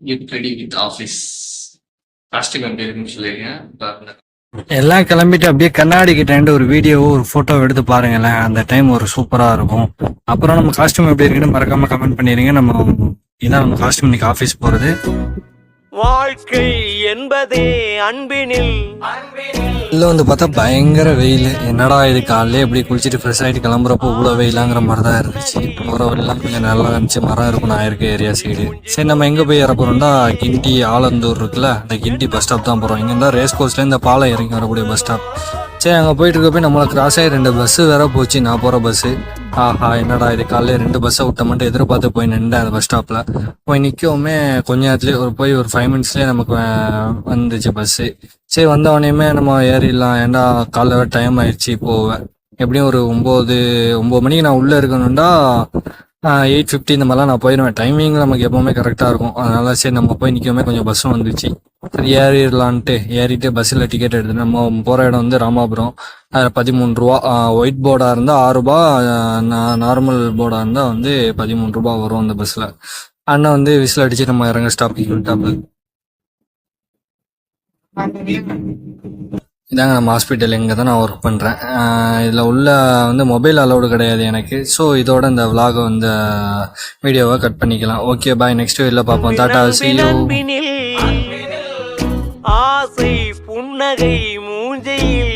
Get ready with office. Costume எப்படி இருக்குன்னு சொல்லிருங்க பாருங்க. எல்லாம் கிளம்பிட்டு அப்படியே கண்ணாடி கிட்ட ஒரு வீடியோவோ ஒரு போட்டோ எடுத்து பாருங்களேன். அந்த டைம் ஒரு சூப்பரா இருக்கும். அப்புறம் நம்ம காஸ்டியூம் எப்படி இருக்குன்னு மறக்காம கமெண்ட் பண்ணிருங்க. இதான் நம்ம காஸ்டியூம் இன்னைக்கு ஆஃபீஸ் போறது. வாழ்க்கை என்பதே அன்பினில். இல்லை வந்து பார்த்தா பயங்கர வெயில். என்னடா இது காலையிலே எப்படி குளிச்சுட்டு ஃப்ரெஷ் ஆகிட்டு கிளம்புறப்போ இவ்வளோ வெயிலாங்கிற மாதிரி தான் இருந்துச்சு. போகிற வழிலாம் கொஞ்சம் நல்லா இருந்துச்சு. மரம் இருக்கும் நான் இருக்க ஏரியா சைடு. சரி நம்ம எங்கே போய் இறப்போம்டா, கிண்டி ஆலந்தூர் இருக்குல்ல, அந்த கிண்டி பஸ் ஸ்டாப் தான் போகிறோம். இங்கே இருந்தால் ரேஸ் கோர்ஸ்லேருந்து இந்த பாலம் இறங்கி வரக்கூடிய பஸ் ஸ்டாப். சரி அங்கே போயிட்டு இருக்க போய் நம்மளை கிராஸ் ஆகி 2 பஸ்ஸு வேற போச்சு. நான் போகிற பஸ்ஸு. ஆஹா என்னடா இது காலையில் 2 பஸ்ஸை விட்ட மட்டும் எதிர்பார்த்து போய் நின்றேன் அந்த பஸ் ஸ்டாப்பில். போய் நிற்கவுமே கொஞ்ச நேரத்துலேயே ஒரு 5 மினிட்ஸ்லேயே நமக்கு வந்துச்சு பஸ்ஸு. சரி வந்தவனையுமே நம்ம ஏறிடலாம். ஏன்டா காலைல டைம் ஆயிடுச்சு. போவேன் எப்படியும் ஒரு 9 மணிக்கு நான் உள்ளே இருக்கணும்டா. 8:50 இந்த மாதிரிலாம் நான் போயிடுவேன். டைமிங் நமக்கு எப்போவுமே கரெக்டாக இருக்கும். அதனால சரி நம்ம போய் நிற்கவுமே கொஞ்சம் பஸ்ஸும் வந்துச்சு. சரி ஏறிடலான்ட்டு ஏறிட்டு பஸ்ஸில் டிக்கெட் எடுத்து நம்ம போகிற இடம் வந்து ராமாபுரம். அதில் 13 ரூபா. ஒயிட் போர்டாக இருந்தால் 6 ரூபா, நார்மல் போர்டாக இருந்தால் வந்து 13 ரூபா வரும் அந்த பஸ்ஸில். அண்ணன் வந்து விசில் அடிச்சு நம்ம இறங்க ஸ்டாப்பிங் விட்டாப்பு. இதாங்க நம்ம ஹாஸ்பிட்டல். இங்கே தான் நான் ஒர்க் பண்ணுறேன். இதில் உள்ள வந்து மொபைல் அலௌடு கிடையாது எனக்கு. ஸோ இதோட இந்த விலாகை வந்து வீடியோவை கட் பண்ணிக்கலாம். ஓகே பாய், நெக்ஸ்ட் வீடியோவில் பார்ப்போம். Tata, see you. ஆசை புன்னகை மூஞ்சையில்